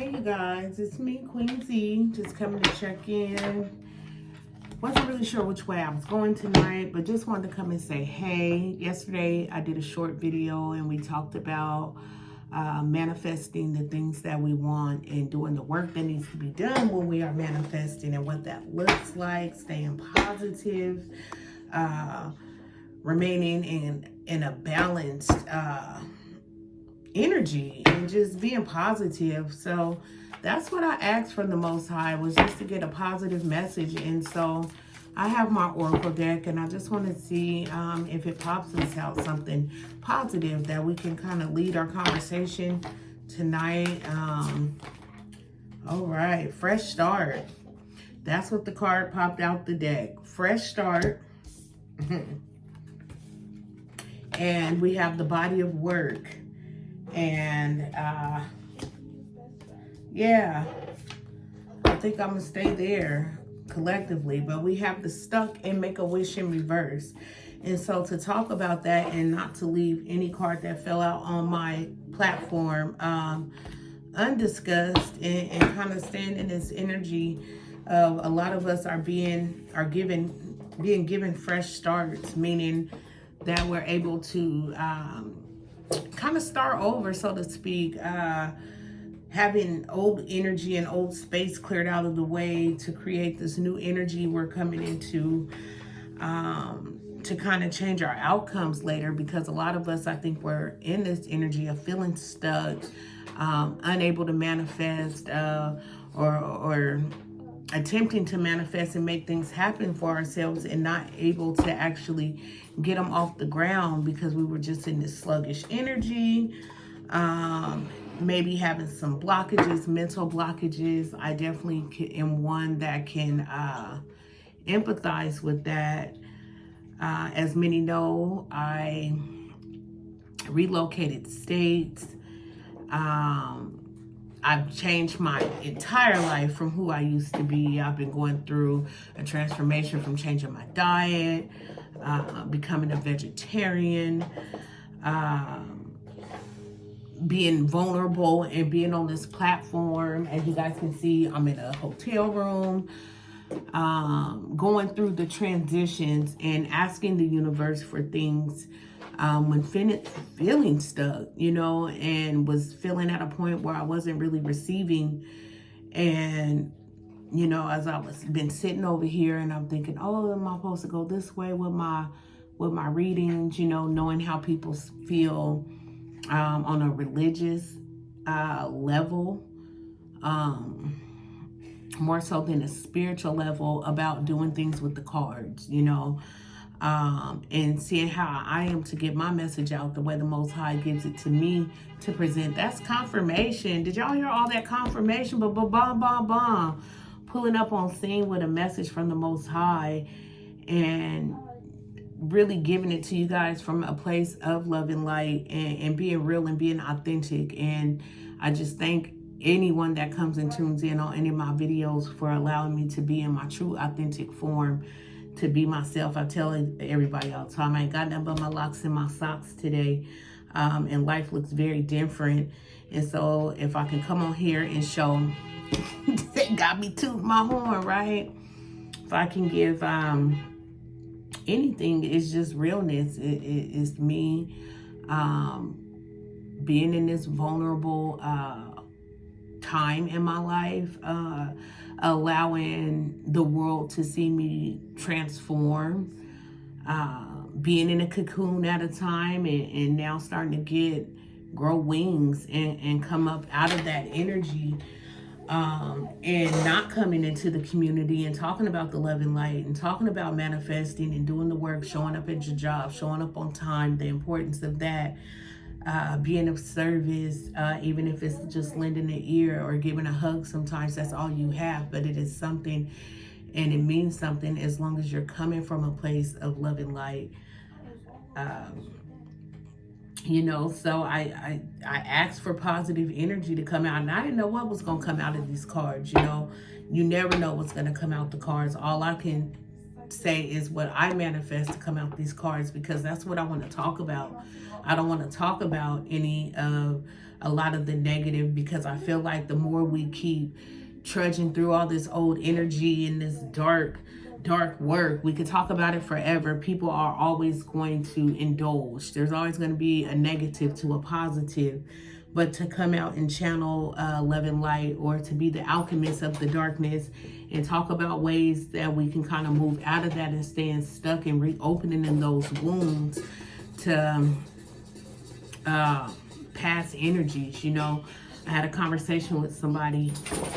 Hey you guys, it's me, Queen Z, just coming to check in. Wasn't really sure which way I was going tonight, but just wanted to come and say hey. Yesterday I did a short video and we talked about manifesting the things that we want and doing the work that needs to be done when we are manifesting and what that looks like, staying positive, remaining in a balanced energy and just being positive. So that's what I asked from the Most High, was just to get a positive message. And so I have my Oracle deck and I just want to see if it pops us out something positive that we can kind of lead our conversation tonight. All right, fresh start. That's what the card popped out the deck. Fresh start. And we have the body of work. And yeah, I think I'm gonna stay there collectively, but we have the stuck and make a wish in reverse. And so to talk about that and not to leave any card that fell out on my platform undiscussed and kind of stand in this energy of a lot of us are being given fresh starts, meaning that we're able to kind of start over, so to speak, having old energy and old space cleared out of the way to create this new energy we're coming into to kind of change our outcomes later, because a lot of us, I think, we're in this energy of feeling stuck, unable to manifest or attempting to manifest and make things happen for ourselves and not able to actually get them off the ground because we were just in this sluggish energy, maybe having some blockages, mental blockages. I definitely am one that can empathize with that. As many know, I relocated states. I've changed my entire life from who I used to be. I've been going through a transformation from changing my diet, becoming a vegetarian, being vulnerable and being on this platform. As you guys can see, I'm in a hotel room, going through the transitions and asking the universe for things when feeling stuck, and was feeling at a point where I wasn't really receiving. And, as I was been sitting over here and I'm thinking, oh, am I supposed to go this way with my readings, knowing how people feel on a religious level, more so than a spiritual level, about doing things with the cards, and seeing how I am to get my message out the way the Most High gives it to me to present. That's confirmation. Did y'all hear all that confirmation? But bomb. Pulling up on scene with a message from the Most High and really giving it to you guys from a place of love and light and being real and being authentic. And I just thank anyone that comes and tunes in on any of my videos for allowing me to be in my true authentic form, to be myself. I tell everybody all the time, I ain't got nothing but my locks and my socks today. And life looks very different. And so if I can come on here and show, they got me tooting my horn, right? If I can give anything, it's just realness. It's me being in this vulnerable time in my life, allowing the world to see me transform, being in a cocoon at a time and now starting to grow wings and come up out of that energy, and not coming into the community and talking about the love and light and talking about manifesting and doing the work, showing up at your job, showing up on time, the importance of that, being of service, even if it's just lending an ear or giving a hug. Sometimes that's all you have, but it is something and it means something as long as you're coming from a place of love and light. So I asked for positive energy to come out, and I didn't know what was going to come out of these cards. You never know what's going to come out the cards. All I can say is what I manifest to come out these cards, because that's what I want to talk about. I don't want to talk about any of a lot of the negative, because I feel like the more we keep trudging through all this old energy and this dark work, we could talk about it forever. People are always going to indulge. There's always going to be a negative to a positive. But to come out and channel love and light, or to be the alchemist of the darkness and talk about ways that we can kind of move out of that and staying stuck and reopening in those wounds to past energies. You know, I had a conversation with somebody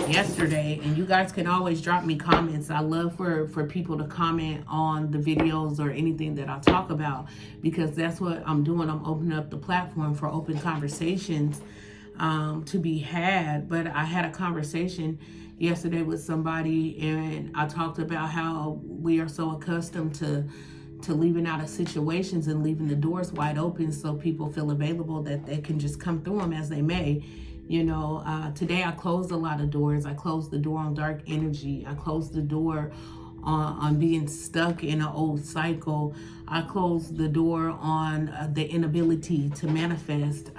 yesterday, and you guys can always drop me comments. I love for people to comment on the videos or anything that I talk about, because that's what I'm doing. I'm opening up the platform for open conversations to be had. But I had a conversation yesterday with somebody, and I talked about how we are so accustomed to leaving out of situations and leaving the doors wide open so people feel available that they can just come through them as they may. You know, today I closed a lot of doors. I closed the door on dark energy. I closed the door on being stuck in an old cycle. I closed the door on the inability to manifest.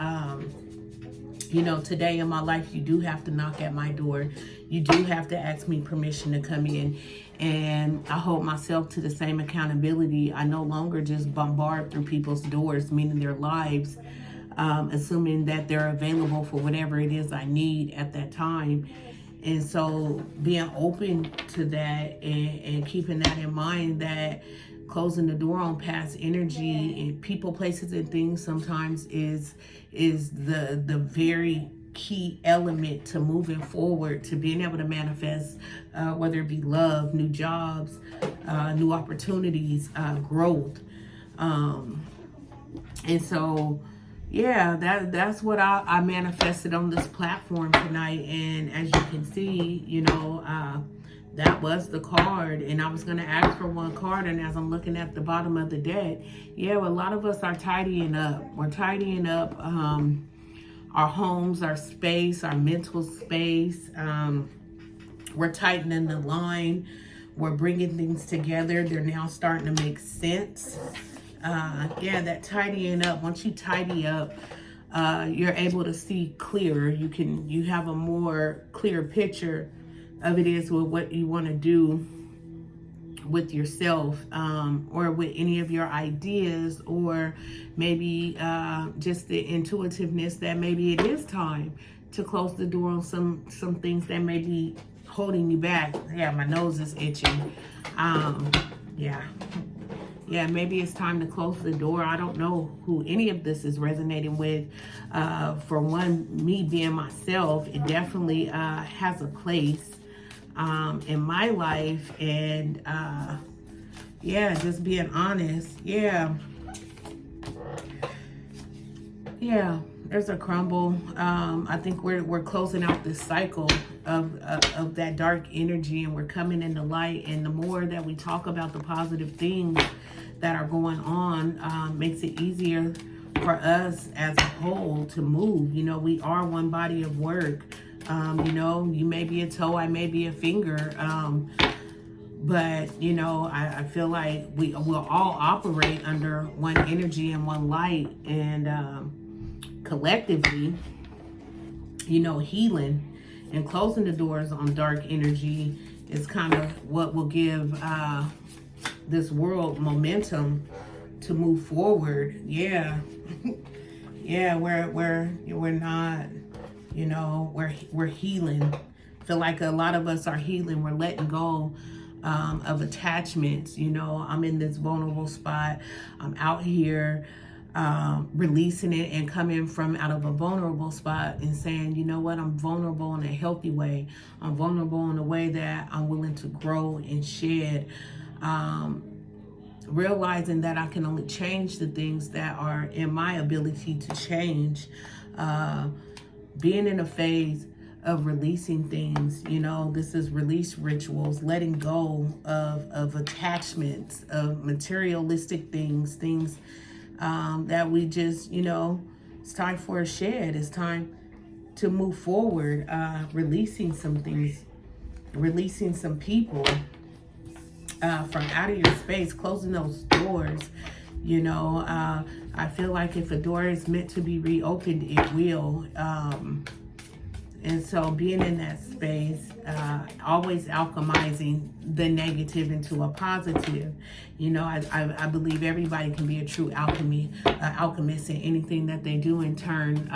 You know, today in my life, you do have to knock at my door. You do have to ask me permission to come in. And I hold myself to the same accountability. I no longer just bombard through people's doors, meaning their lives, assuming that they're available for whatever it is I need at that time. And so being open to that and keeping that in mind, that closing the door on past energy and people, places, and things sometimes is the very key element to moving forward, to being able to manifest, whether it be love, new jobs, new opportunities, growth. And so, yeah, that's what I manifested on this platform tonight. And as you can see, you know, that was the card. And I was going to ask for one card. And as I'm looking at the bottom of the deck, yeah, well, a lot of us are tidying up. We're tidying up our homes, our space, our mental space. We're tightening the line. We're bringing things together. They're now starting to make sense. Yeah, that tidying up. Once you tidy up, you're able to see clearer. You have a more clear picture of it is with what you want to do with yourself, or with any of your ideas, or maybe just the intuitiveness that maybe it is time to close the door on some things that may be holding you back. Yeah, my nose is itching. Yeah, maybe it's time to close the door. I don't know who any of this is resonating with. For one, me being myself, it definitely has a place in my life. And yeah, just being honest. Yeah, there's a crumble. I think we're closing out this cycle of that dark energy, and we're coming into light. And the more that we talk about the positive things that are going on, makes it easier for us as a whole to move. You know, we are one body of work. You know, you may be a toe, I may be a finger. But, you know, I feel like we will all operate under one energy and one light. And collectively, you know, healing and closing the doors on dark energy is kind of what will give this world momentum to move forward. Yeah. Yeah, we're not, you know, we're healing. I feel like a lot of us are healing. We're letting go of attachments. You know, I'm in this vulnerable spot. I'm out here releasing it and coming from out of a vulnerable spot and saying, you know what, I'm vulnerable in a healthy way. I'm vulnerable in a way that I'm willing to grow and shed. Realizing that I can only change the things that are in my ability to change. Being in a phase of releasing things, you know, this is release rituals, letting go of attachments, of materialistic things that we just, you know, it's time for a shed. It's time to move forward, releasing some things, releasing some people from out of your space, closing those doors. You know, I feel like if a door is meant to be reopened, it will. And so being in that space, always alchemizing the negative into a positive. You know, I believe everybody can be a true alchemist in anything that they do and turn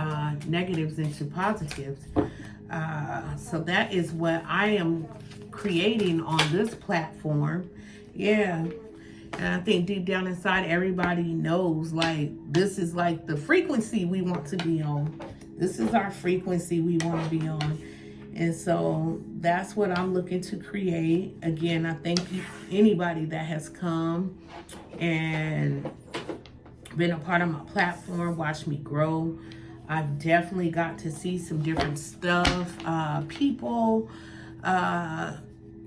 negatives into positives. So that is what I am creating on this platform. Yeah. And I think deep down inside, everybody knows, like, this is like the frequency we want to be on. This is our frequency we want to be on. And so that's what I'm looking to create. Again, I thank you, anybody that has come and been a part of my platform, watched me grow. I've definitely got to see some different stuff. People,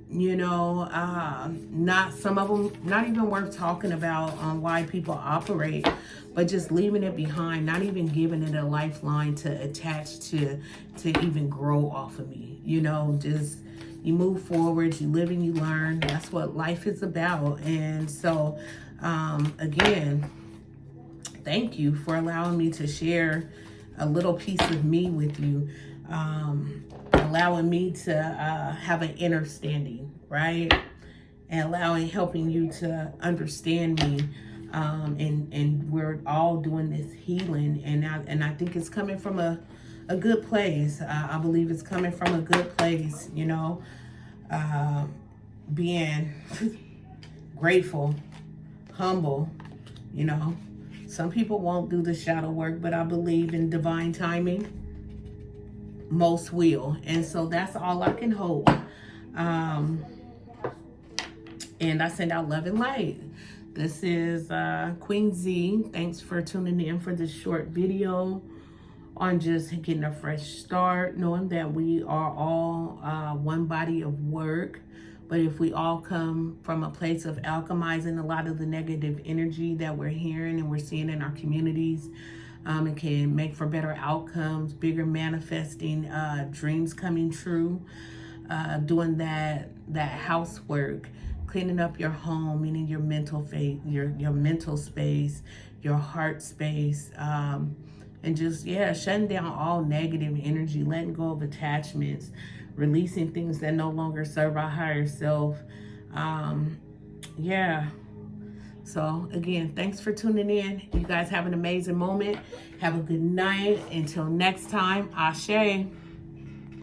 you know, not some of them, not even worth talking about on why people operate, but just leaving it behind, not even giving it a lifeline to attach to even grow off of me. You know, just you move forward, you live and you learn. That's what life is about. And so, again, thank you for allowing me to share a little piece of me with you. Allowing me to have an understanding, right? And helping you to understand me. And we're all doing this healing. And I think it's coming from a good place. I believe it's coming from a good place, you know, being grateful, humble, you know. Some people won't do the shadow work, but I believe in divine timing. Most will. And so that's all I can hold. And I send out love and light. This is Queen Z. Thanks for tuning in for this short video on just getting a fresh start, knowing that we are all one body of work. But if we all come from a place of alchemizing a lot of the negative energy that we're hearing and we're seeing in our communities, it can make for better outcomes, bigger manifesting, dreams coming true, doing that housework, cleaning up your home, meaning your mental faith, your mental space, your heart space, and just, shutting down all negative energy, letting go of attachments, releasing things that no longer serve our higher self. So again, thanks for tuning in. You guys have an amazing moment. Have a good night. Until next time, Ashe.